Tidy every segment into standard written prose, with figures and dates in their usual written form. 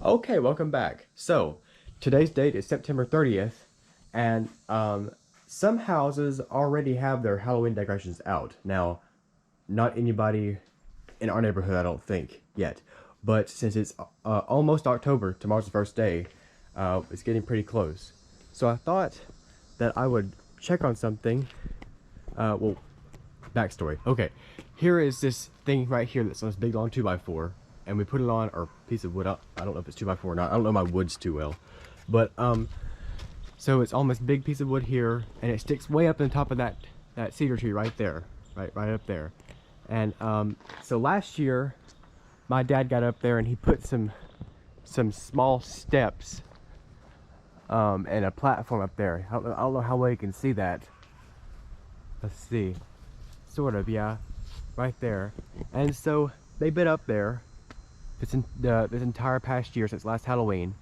Okay, welcome back. So, today's date is September 30th, and some houses already have their Halloween decorations out. Now, not anybody in our neighborhood, I don't think, yet. But since it's almost October, tomorrow's the first day, it's getting pretty close. So I thought that I would check on something. Well, backstory. Okay, here is this thing right here that's on this big long 2x4, and we put it on our piece of wood. I don't know if it's 2x4 or not. I don't know my woods too well, but so it's on this big piece of wood here, and it sticks way up on top of that cedar tree right there, right up there. And so last year, my dad got up there and he put some small steps and a platform up there. I don't know how well you can see that. Let's see. Sort of, yeah, right there. And so they've been up there this entire past year since last Halloween,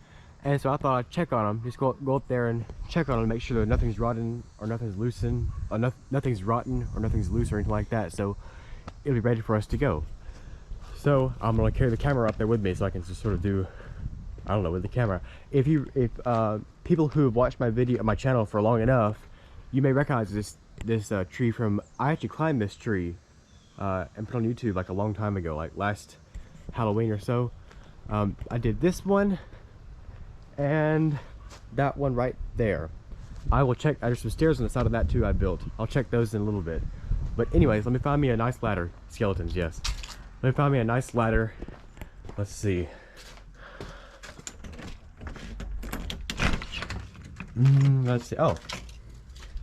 and so I thought I'd check on them. Just go up there and check on them, make sure that nothing's rotten or nothing's loosened, or nothing's rotten or nothing's loose or anything like that. So it'll be ready for us to go. So I'm gonna carry the camera up there with me so I can just sort of do, I don't know, with the camera. If people who have watched my channel for long enough, you may recognize this tree from, I actually climbed this tree and put on YouTube like a long time ago, like last Halloween or so. I did this one and that one right there. I will check, there's some stairs on the side of that too I built. I'll check those in a little bit. But anyways, let me find me a nice ladder. Skeletons, yes. Let me find me a nice ladder. Let's see. Let's see. Oh,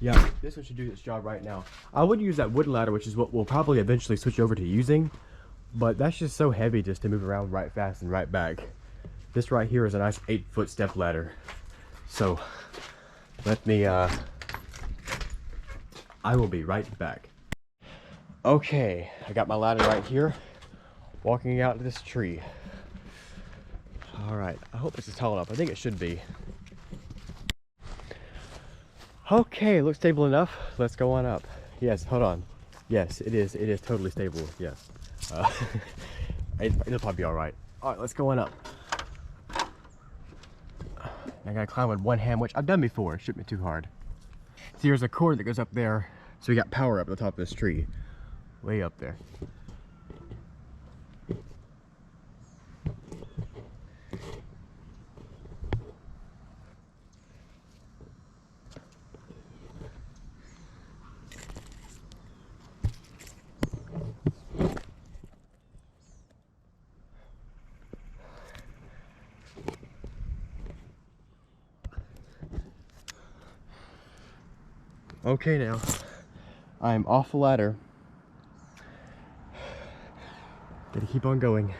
yeah, this one should do its job right now. I would use that wooden ladder, which is what we'll probably eventually switch over to using, but that's just so heavy just to move around right fast and right back. This right here is a nice 8-foot step ladder. So let me, I will be right back. Okay, I got my ladder right here, walking out to this tree. All right, I hope this is tall enough. I think it should be. Okay, looks stable enough. Let's go on up. Yes, hold on. Yes, it is totally stable, yes. It'll probably be all right. All right, let's go on up. I gotta climb with one hand, which I've done before. It shouldn't be too hard. See, there's a cord that goes up there, so we got power up at the top of this tree. Way up there. Okay, now I'm off the ladder. Gotta keep on going.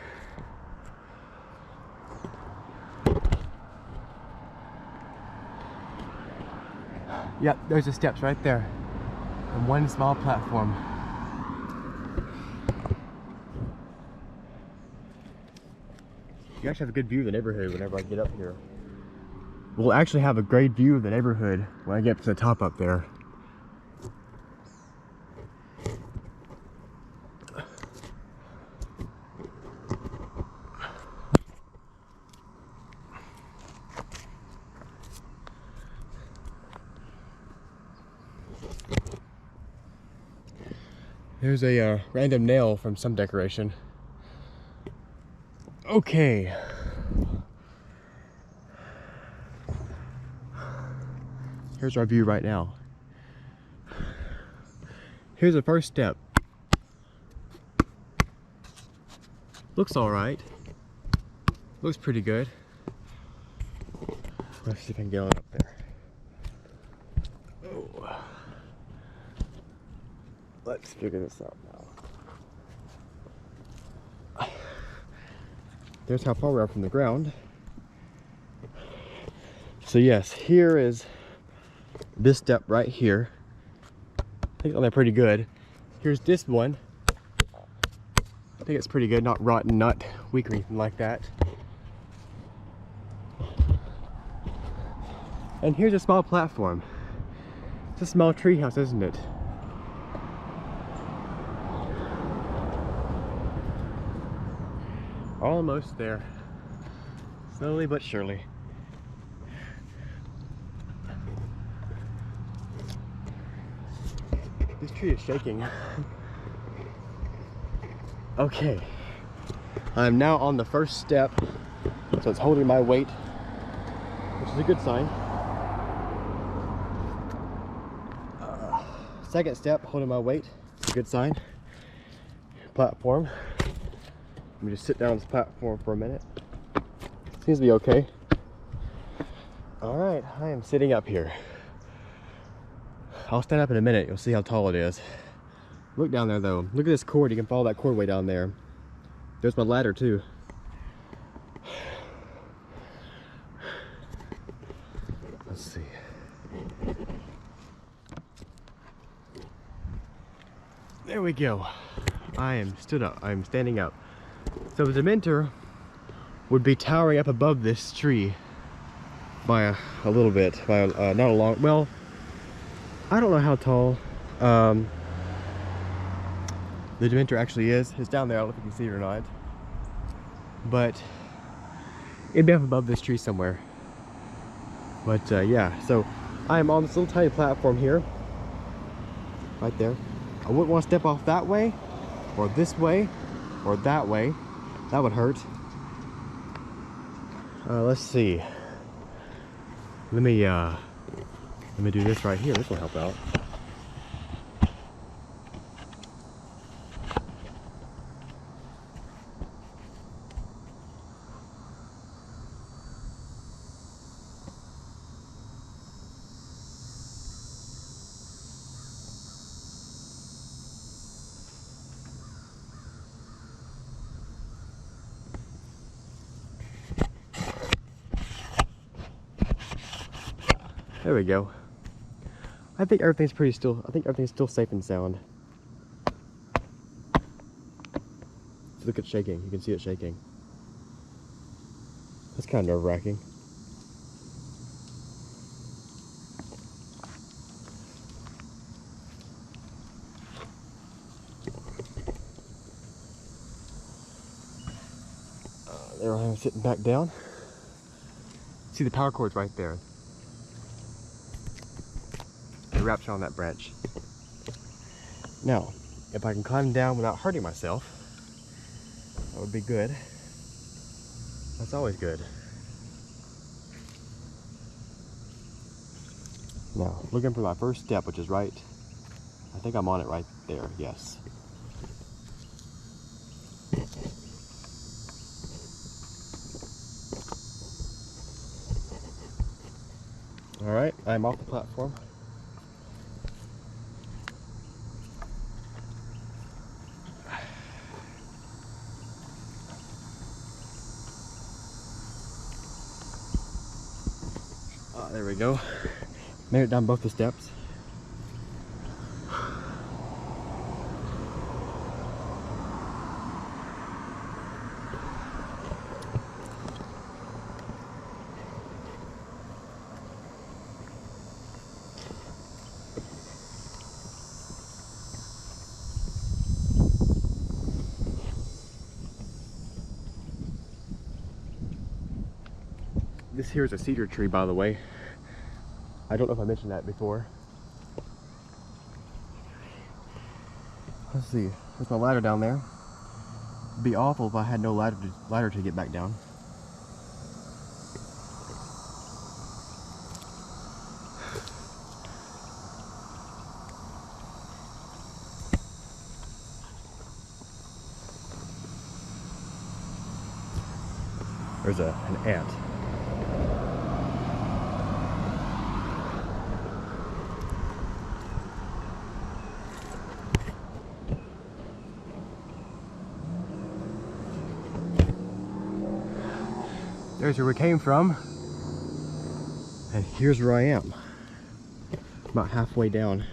Yep, there's the steps right there, and one small platform. You actually have a good view of the neighborhood whenever I get up here. We'll actually have a great view of the neighborhood when I get to the top up there. There's a random nail from some decoration. Okay. Here's our view right now. Here's the first step. Looks all right. Looks pretty good. Let's see if I can get on up there. Oh. Let's figure this out now. There's how far we are from the ground. So yes, here is this step right here. I think they're pretty good. Here's this one. I think it's pretty good, not rotten, not weak or anything like that. And here's a small platform. It's a small tree house, isn't it? Almost there. Slowly but surely. This tree is shaking. Okay. I'm now on the first step, so it's holding my weight, which is a good sign. Second step, holding my weight, it's a good sign. Platform. Let me just sit down on this platform for a minute. Seems to be okay. Alright, I am sitting up here. I'll stand up in a minute, you'll see how tall it is. Look down there though. Look at this cord, you can follow that cord way down there. There's my ladder too. Let's see. There we go. I am stood up. I'm standing up. So the Dementor would be towering up above this tree by a little bit. By not a long. Well, I don't know how tall the Dementor actually is. It's down there. I don't know if you can see it or not. But it'd be up above this tree somewhere. But yeah. So I am on this little tiny platform here. Right there. I wouldn't want to step off that way, or this way, or that way. That would hurt. Let's see. Let me do this right here. This will help out. There we go. I think everything's still safe and sound. Look, it's shaking. You can see it shaking. That's kind of nerve-wracking. There I am sitting back down. See the power cord's right there. It wraps around that branch. Now, if I can climb down without hurting myself, that would be good. That's always good. Now, looking for my first step, which is right. I think I'm on it right there, yes. Alright, I'm off the platform. There we go. Made it down both the steps. This here is a cedar tree, by the way. I don't know if I mentioned that before. Let's see. There's my ladder down there. It'd be awful if I had no ladder to get back down. There's an ant. There's where we came from, and here's where I am, about halfway down.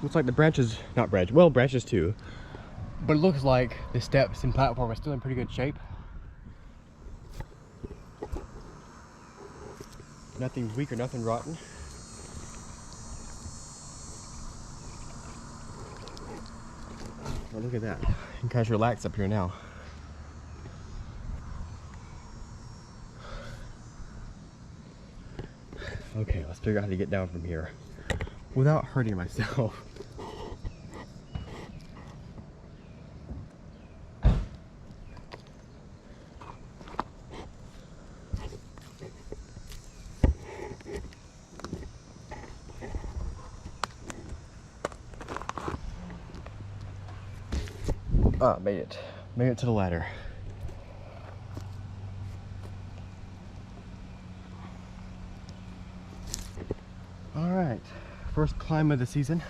Looks like the branches, not branch, well, branches too. But it looks like the steps and platform are still in pretty good shape. Nothing weak or nothing rotten. Oh, look at that. You can kind of relax up here now. Okay, let's figure out how to get down from here without hurting myself. Ah, made it. Made it to the ladder. Alright, first climb of the season.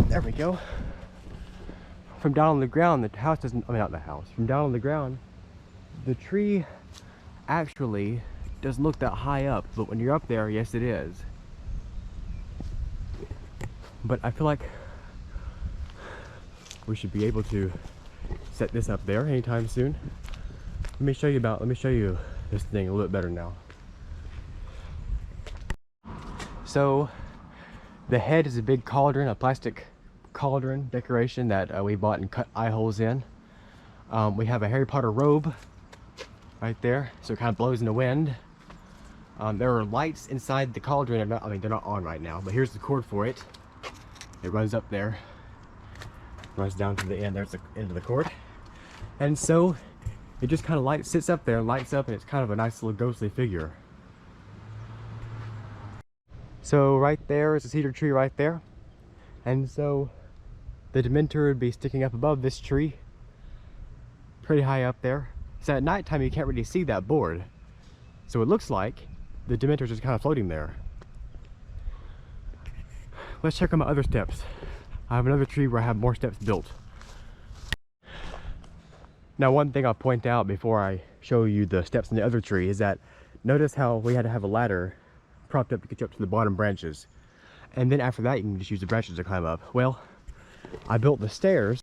There we go. From down on the ground, the house doesn't, I mean not the house, from down on the ground, the tree actually doesn't look that high up, but when you're up there, yes it is. But I feel like we should be able to set this up there anytime soon. Let me show you this thing a little bit better now. So the head is a big cauldron, a plastic cauldron decoration that we bought and cut eye holes in. We have a Harry Potter robe right there, so it kind of blows in the wind. There are lights inside the cauldron. They're not on right now, but here's the cord for it. It runs up there, runs down to the end. There's the end of the cord, and so it just kind of sits up there and lights up, and it's kind of a nice little ghostly figure. So right there is a cedar tree right there, and so the Dementor would be sticking up above this tree, pretty high up there. So at nighttime you can't really see that board, so it looks like the Dementor is just kind of floating there. Let's check on my other steps. I have another tree where I have more steps built. Now one thing I'll point out before I show you the steps in the other tree is that notice how we had to have a ladder propped up to get you up to the bottom branches, and then after that you can just use the branches to climb up. Well, I built the stairs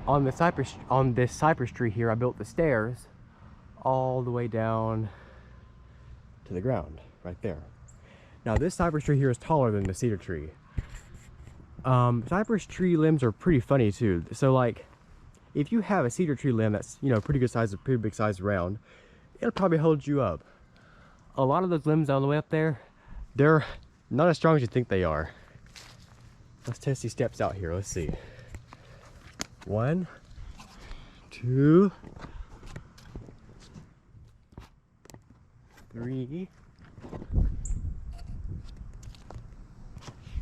on this cypress tree here. I built the stairs all the way down to the ground right there. Now this cypress tree here is taller than the cedar tree. Cypress tree limbs are pretty funny too. So like if you have a cedar tree limb that's, you know, pretty good size, a pretty big size around, it'll probably hold you up. A lot of those limbs on the way up there, they're not as strong as you think they are. Let's test these steps out here. Let's see. 1, 2, 3,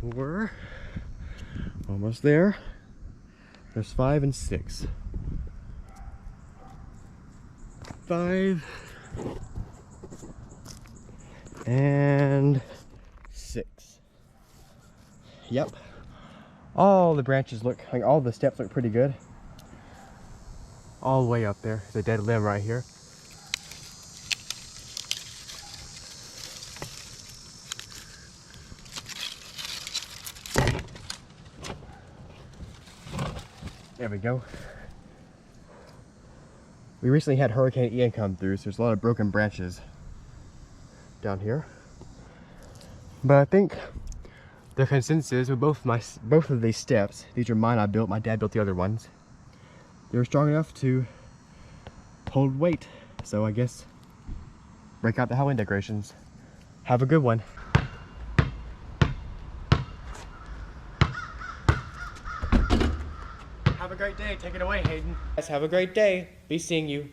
4. Almost there. There's 5 and 6. 5 and 6. Yep. All the branches look, like all the steps look pretty good. All the way up there. There's a dead limb right here. There we go. We recently had Hurricane Ian come through, so there's a lot of broken branches down here. But I think the consensus with both of these steps, these are mine, I built, my dad built the other ones. They're strong enough to hold weight. So I guess break out the Halloween decorations. Have a good one. Have a great day. Take it away, Hayden. Guys, have a great day. Be seeing you.